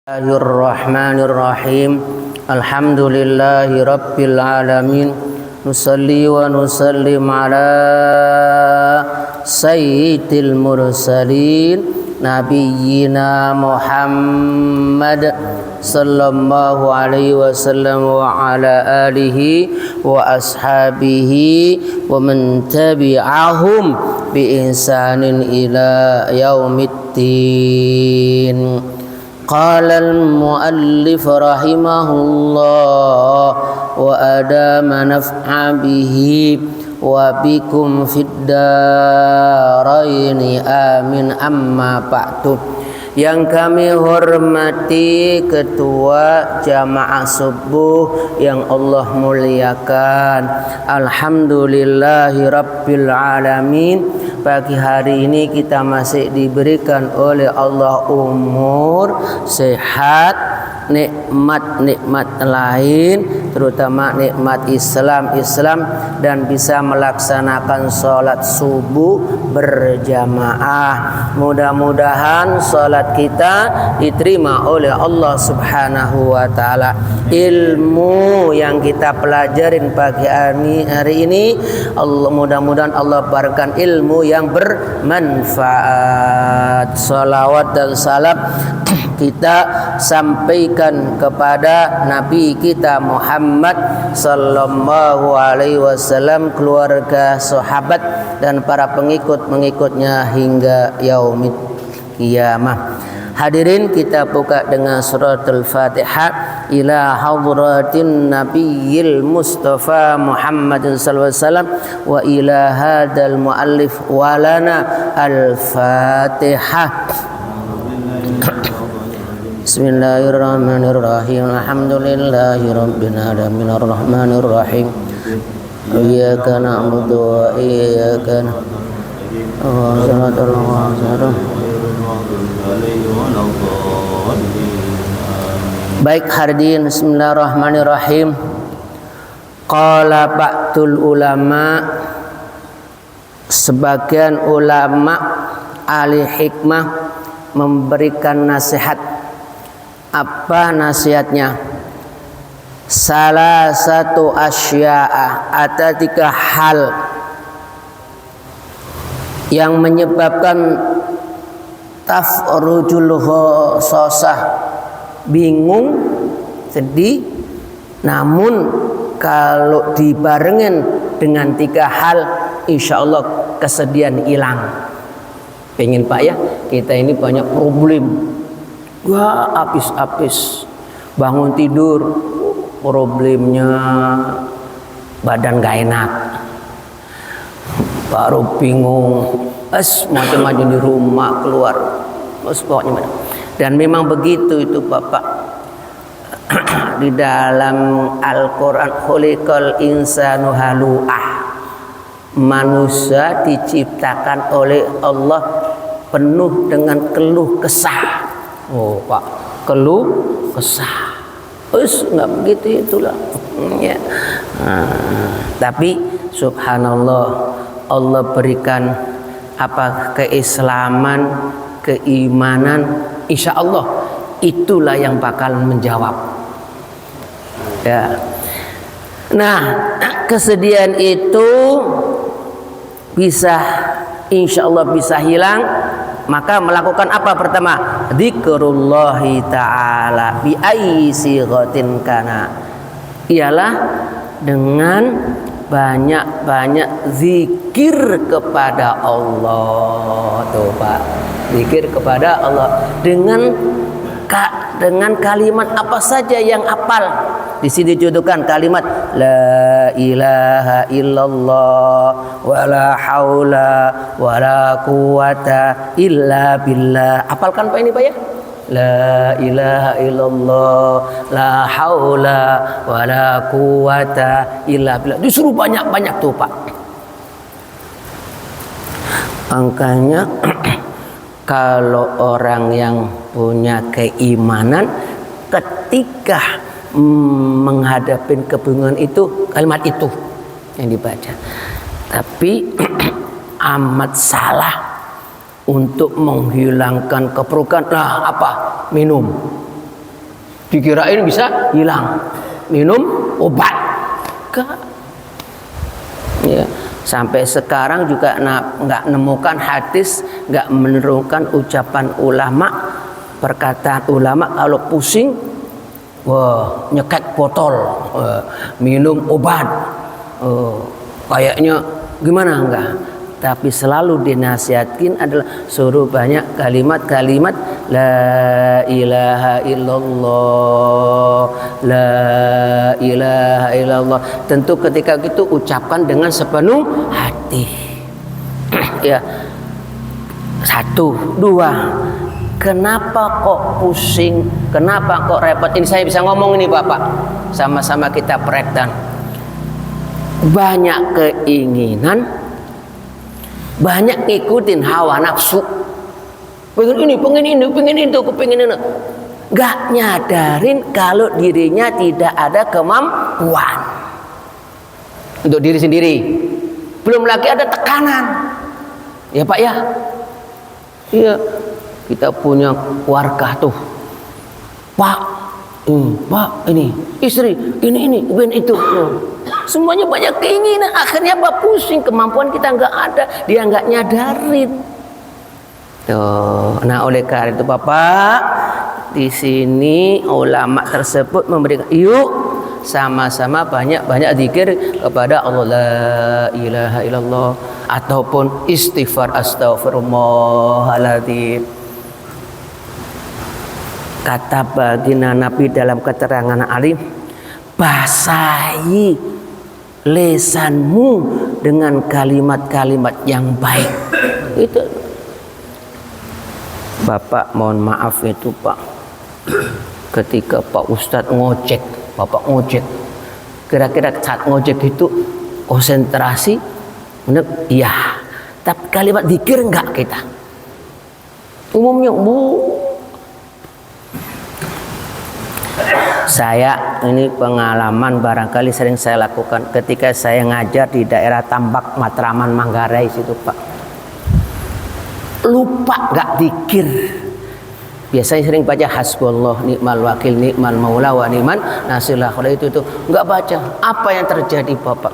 Bismillahirrahmanirrahim. Alhamdulillahi rabbil alamin. Nusalli wa nusallim ala sayyidil mursalin nabiyyina Muhammad sallallahu alaihi wasallam wa ala alihi wa ashabihi wa man tabi'ahum bi ihsanin ila yaumiddin. Qala al-muallif rahimahullah wa adama naf'a bihi wa bikum fid daraini amin amma ba'du. Yang kami hormati ketua jamaah subuh yang Allah muliakan, alhamdulillahi rabbil alamin. Pagi hari ini kita masih diberikan oleh Allah umur, sehat, nikmat-nikmat lain, terutama nikmat Islam dan bisa melaksanakan sholat subuh berjamaah. Mudah-mudahan sholat kita diterima oleh Allah Subhanahu wa ta'ala. Ilmu yang kita pelajarin pagi hari ini, mudah-mudahan Allah berikan ilmu yang bermanfaat. Salawat dan salam kita sampaikan kepada Nabi kita Muhammad sallallahu alaihi wasallam, keluarga, sahabat dan para pengikut-pengikutnya hingga yaumil qiyamah. Hadirin, kita buka dengan suratul Fatihah. Ila hadratin nabiyil mustafa Muhammadin sallallahu alaihi wasallam wa ila hadal muallif walana al-Fatihah. Bismillahirrahmanirrahim. Alhamdulillahi rabbil alamin arrahmanir rahim. Iyyaka na'budu wa iyyaka nasta'in. Baik hadirin, bismillahirrahmanirrahim. Qala ba'dul ulama, sebagian ulama ahli hikmah memberikan nasihat. Apa nasihatnya? Salah satu asya'a, ada 3 hal yang menyebabkan tafrujul ghasasah, bingung, sedih. Namun kalau dibarengin dengan 3 hal, insya Allah kesedihan hilang. Pengen Pak ya, kita ini banyak problem. Wah, habis bangun tidur problemnya badan gak enak, baru bingung, macam-macam di rumah, keluar, pokoknya mana. Dan memang begitu itu Bapak. Di dalam Al-Quran, khuliqal insanu halu'ah, manusia diciptakan oleh Allah penuh dengan keluh kesah. Oh Pak, keluh kesah. Nggak begitu itulah. Ya. Tapi subhanallah, Allah berikan apa keislaman, keimanan, insya Allah itulah yang bakal menjawab. Ya. Nah, kesedihan itu bisa, insya Allah bisa hilang. Maka melakukan apa pertama? Dzikrullahi ta'ala bi ayyi sighatin kana. Ialah dengan banyak-banyak zikir kepada Allah. Tuh Pak, zikir kepada Allah dengan kalimat apa saja yang apal. Di sini dijodohkan kalimat la ilaha illallah wa la haula wa la quwata illa billah. Apalkan Pak ini Pak ya. La ilaha illallah la haula wa la quwata illa billah. Disuruh banyak-banyak tuh Pak. Makanya kalau orang yang punya keimanan, ketika menghadapi kebingungan itu, kalimat itu yang dibaca. Tapi amat salah untuk menghilangkan keperukan. Nah, apa? Minum. Dikirain bisa hilang, minum obat. Enggak. Ya, sampai sekarang juga nggak nemukan hadis, nggak menemukan ucapan ulama, perkataan ulama kalau pusing, wah nyekek botol, minum obat, kayaknya gimana enggak? Tapi selalu dinasihatkan adalah suruh banyak kalimat-kalimat la ilaha illallah, la ilaha illallah. Tentu ketika itu ucapkan dengan sepenuh hati. Ya. 1, 2. Kenapa kok pusing? Kenapa kok repot? Ini saya bisa ngomong ini Bapak. Sama-sama kita praktek. Banyak keinginan, banyak ngikutin hawa nafsu, pengen ini, pengen itu, kepengin ini, nggak nyadarin kalau dirinya tidak ada kemampuan untuk diri sendiri. Belum lagi ada tekanan, ya Pak ya. Iya, kita punya keluarga tuh, Pak, Pak ini istri, ini itu. Semuanya banyak keinginan, akhirnya apa pusing, kemampuan kita nggak ada, dia nggak nyadarin. Tuh, nah oleh karena itu Bapak, di sini ulama tersebut memberikan, yuk sama-sama banyak-banyak zikir kepada Allah, la ilaha illallah, ataupun istighfar, astaghfirullahaladzim. Kata baginda Nabi dalam keterangan alim, basahi lesanmu dengan kalimat-kalimat yang baik. Itu Bapak mohon maaf itu Pak, ketika Pak Ustadz ngojek, Bapak ngojek, kira-kira saat ngojek itu konsentrasi benar? Iya, tapi kalimat zikir enggak kita umumnya Saya ini pengalaman barangkali sering saya lakukan ketika saya ngajar di daerah Tambak, Matraman, Manggarai situ Pak. Lupa gak zikir. Biasanya sering baca hasbunallah ni'mal wakil ni'mal maula wa ni'man nasir. Kalau itu nggak baca. Apa yang terjadi Bapak?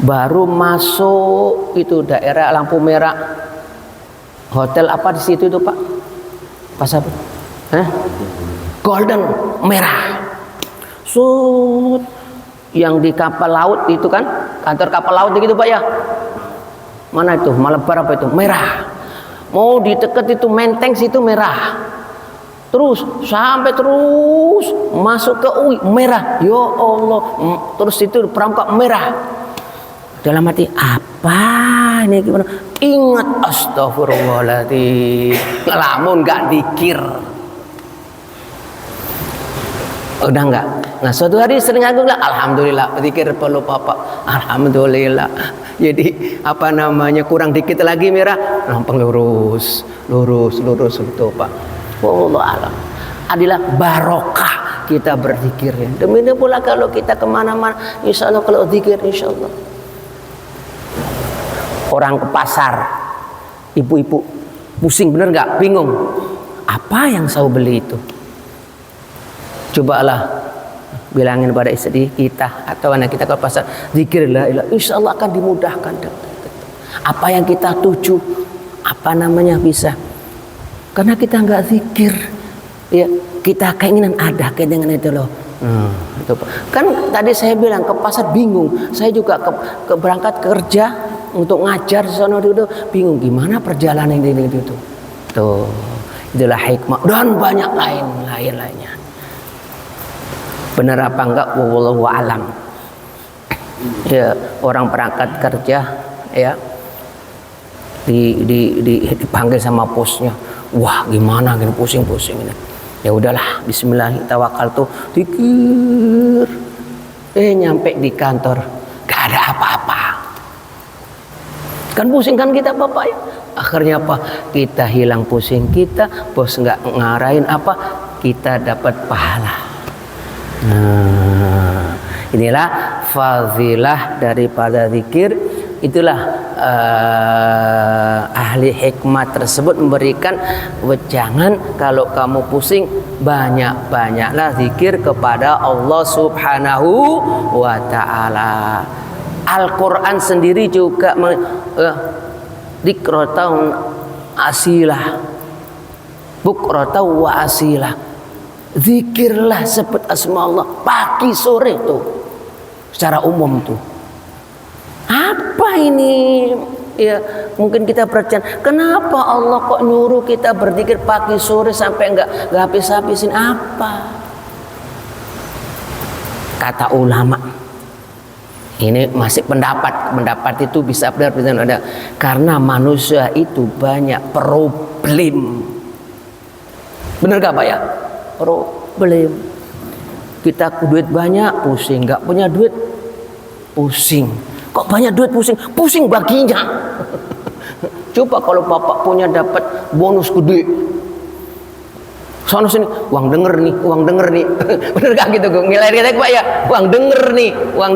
Baru masuk itu daerah lampu merah. Hotel apa di situ itu Pak? Pas apa? Golden merah. Yang di kapal laut itu kan, kantor kapal laut gitu Pak ya. Mana itu? Malabar apa itu? Merah. Mau dideket itu Menteng situ merah. Terus sampai terus masuk ke UI merah. Ya Allah. Terus itu perangkap merah. Dalam hati apa ini gimana? Ingat astagfirullahaladzim. Lamun gak dikir. Udah enggak. Nah suatu hari sering aku bilang alhamdulillah zikir perlu Bapak. Alhamdulillah. Jadi apa namanya kurang dikit lagi merah, lampang lurus itu Pak. Wallahu a'lam. Adalah barokah kita berzikir. Demikian pula kalau kita kemana-mana, insya Allah kalau zikir insya Allah. Orang ke pasar, ibu-ibu pusing bener nggak? Bingung. Apa yang saya beli itu? Cobalah bilangin pada istri kita atau anak kita ke pasar, zikirlah, insya Allah akan dimudahkan. Apa yang kita tuju, apa namanya bisa. Karena kita nggak zikir, ya kita keinginan ada keinginan itu loh. Itu kan tadi saya bilang ke pasar bingung. Saya juga ke berangkat kerja untuk ngajar di sana itu bingung gimana perjalanan ini itu. Tuh, itulah hikmah dan banyak lainnya. Benar apa enggak wallahu alam. Ya, orang berangkat kerja ya dipanggil sama bosnya. Wah, gimana gini pusing ini. Ya udahlah, bismillah tawakaltu zikir. Nyampe di kantor gak ada apa-apa. Kan pusing kan kita Bapak ya. Akhirnya apa? Kita hilang pusing kita, bos nggak ngarahin apa, kita dapat pahala. Nah, inilah fadilah daripada zikir Itulah ahli hikmah tersebut memberikan wejangan, kalau kamu pusing banyak-banyaklah zikir kepada Allah Subhanahu wa taala. Al-Qur'an sendiri juga dzikratan asilah, bukratan wa asilah. Zikirlah sebut asma Allah pagi sore tuh, secara umum tuh. Apa ini? Ya, mungkin kita percaya, kenapa Allah kok nyuruh kita berzikir pagi sore sampai nggak habis-habisin apa? Kata ulama, ini masih pendapat itu bisa benar-benar ada, karena manusia itu banyak problem. Benar gak Pak ya? Problem. Kita duit banyak pusing, nggak punya duit pusing. Kok banyak duit pusing? Pusing baginya. Coba kalau bapak punya dapat bonus gede, sono sini uang denger nih. Bener gak gitu gue nilai kita Pak ya? Uang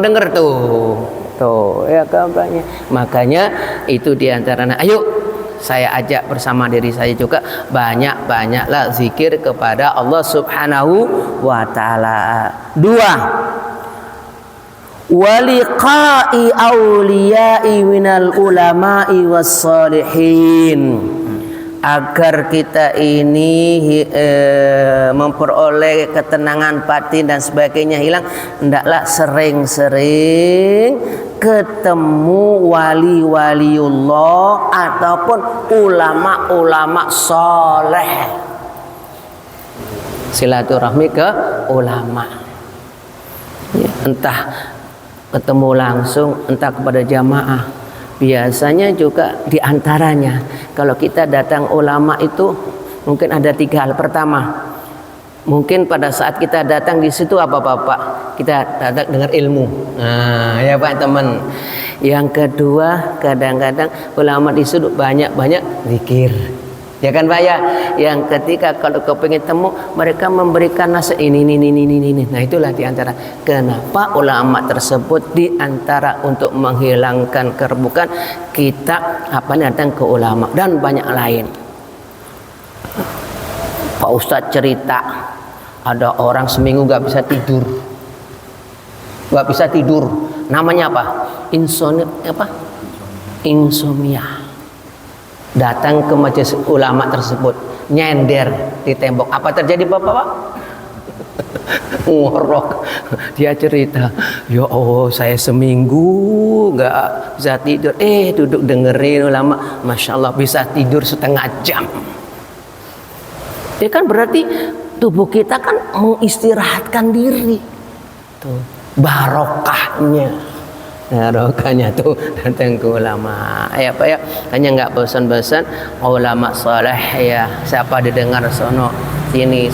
denger tuh ya kampanye. Makanya itu diantaranya. Ayo saya ajak bersama diri saya juga, banyak-banyaklah zikir kepada Allah Subhanahu wa taala. 2, waliqa'i awliya'i minal ulama'i was salihin. Agar kita ini memperoleh ketenangan batin dan sebagainya hilang, hendaklah sering-sering ketemu wali-waliullah ataupun ulama-ulama soleh. Silaturahmi ke ulama, ya, entah ketemu langsung, entah kepada jamaah. Biasanya juga diantaranya, kalau kita datang ulama itu mungkin ada 3 hal. Pertama, mungkin pada saat kita datang di situ apa Bapak? Kita datang dengar ilmu. Nah, ya Pak teman. Yang kedua, kadang-kadang ulama di situ banyak-banyak zikir. Ya kan Pak ya? Yang ketiga, kalau kau pengen temu, mereka memberikan nasihat ini. Nah, itulah diantara kenapa ulama tersebut diantara untuk menghilangkan kerebukan kita datang ke ulama dan banyak lain. Pak Ustadz cerita, ada orang seminggu nggak bisa tidur, namanya apa? Insomnia. Datang ke majelis ulama tersebut, nyender di tembok. Apa terjadi Bapak? Ngorok. Dia cerita, ya Allah, saya seminggu nggak bisa tidur. Duduk dengerin ulama, masya Allah bisa tidur setengah jam. Ya kan berarti tubuh kita kan mengistirahatkan diri. Tuh barokahnya tuh datang ke ulama. Ya Pak ya, hanya nggak bosan-bosan ulama soleh ya. Siapa didengar sono sini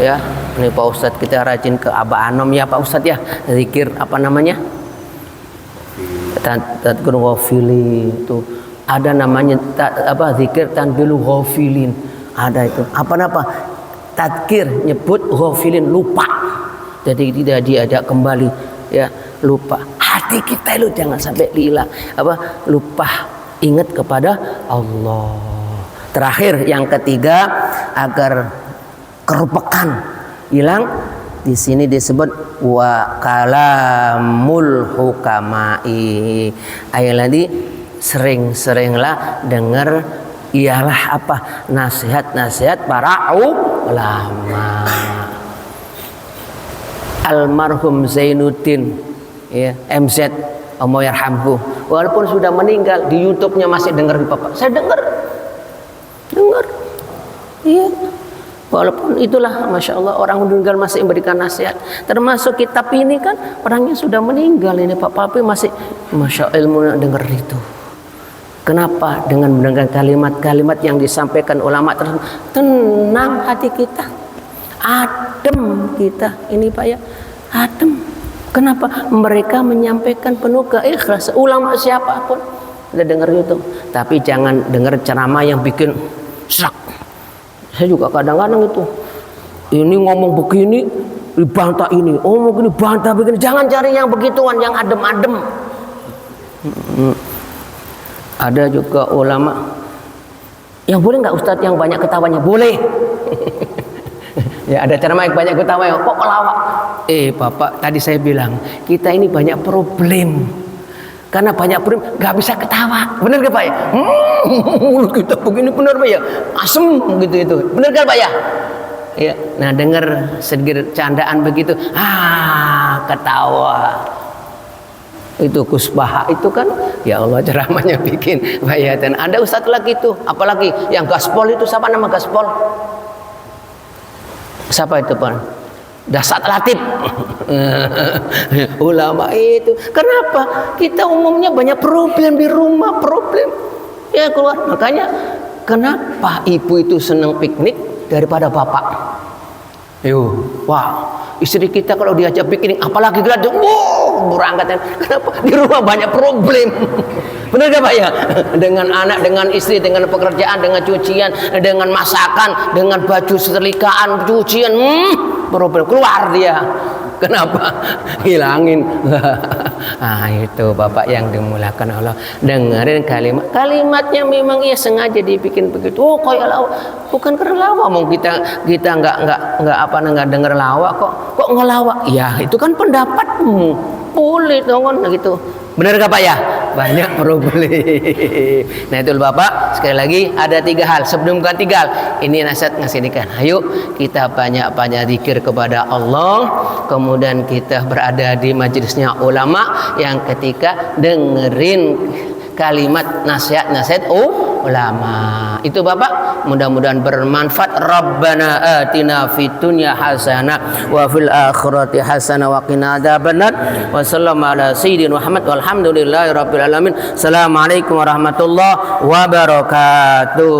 ya. Ini Pak Ustadz kita rajin ke Aba Anom ya Pak Ustadz ya, zikir apa namanya, tadkur ghafilin itu ada namanya zikir tanbilu ghafilin, ada itu apa tadkir nyebut ghafilin, lupa, jadi tidak diajak kembali ya, lupa. Hati kita itu jangan sampai hilang lupa ingat kepada Allah. Terakhir yang ketiga, agar kerupakan hilang, di sini disebut wa kalamul hukama'i. Lagi sering-seringlah dengar ialah nasihat-nasihat para ulama. Almarhum Zainuddin ya, MZ Allah yarhamhu, walaupun sudah meninggal, di YouTube-nya masih dengar Bapak. Saya dengar iya, walaupun itulah masya Allah orang meninggal masih memberikan nasihat. Termasuk kitab ini kan orangnya sudah meninggal ini Pak, tapi masih masya Allah ilmu dengar itu. Kenapa? Dengan mendengar kalimat-kalimat yang disampaikan ulama tersebut, tenang hati kita, adem kita ini Pak ya, adem. Kenapa? Mereka menyampaikan penuh keikhlasan. Ulama siapapun kita dengar YouTube, tapi jangan dengar ceramah yang bikin serak. Saya juga kadang-kadang itu, ini ngomong begini dibantah ini, ngomong begini bantah begini. Jangan cari yang begituan, yang adem-adem. Ada juga ulama yang boleh nggak Ustadz yang banyak ketawanya? Boleh. Ya ada ceramah yang banyak ketawanya, kok kelawak? Bapak, tadi saya bilang kita ini banyak problem. Karena banyak problem nggak bisa ketawa, bener gak Pak ya? Mulut kita begini bener Pak ya, asem gitu itu, bener gak Pak ya? Ya, nah dengar sedikit candaan begitu, ketawa. Itu Gus Baha itu kan, ya Allah ceramahnya bikin bayatan. Ada ustadz lagi itu, apalagi yang gaspol itu, siapa nama gaspol? Siapa itu Pak? Dasar Latif. Ulama itu. Kenapa? Kita umumnya banyak problem di rumah, problem ya keluar. Makanya kenapa ibu itu senang piknik daripada bapak? Wah, istri kita kalau diajak piknik, apalagi gratis, berangkat. Kenapa? Di rumah banyak problem. Benar gak Pak ya? Dengan anak, dengan istri, dengan pekerjaan, dengan cucian, dengan masakan, dengan baju setrilikaan, cucian, problem keluar dia. Kenapa? Hilangin. Itu Bapak yang dimulakan Allah. Dengerin kalimatnya memang ia sengaja dibikin begitu. Kayak lawak. Bukan karena lawak, mau kita nggak denger lawak kok ngelawak. Ya itu kan pendapatmu. Boleh dong gitu. Benar gak Pak ya? Banyak problem. Nah itu Bapak, sekali lagi ada 3 hal. Sebelum bukan 3 hal, ini nasihat ngasihkan. Ayo kita banyak-banyak zikir kepada Allah. Kemudian kita berada di majelisnya ulama yang ketika dengerin kalimat nasihat ulama. Itu Bapak, mudah-mudahan bermanfaat. Rabbana atina fid dunya hasanah wa fil akhirati hasanah wa qina adzabannar. Wa sallallahu ala sayyidina Muhammad walhamdulillahi rabbil alamin. Assalamualaikum warahmatullahi wabarakatuh.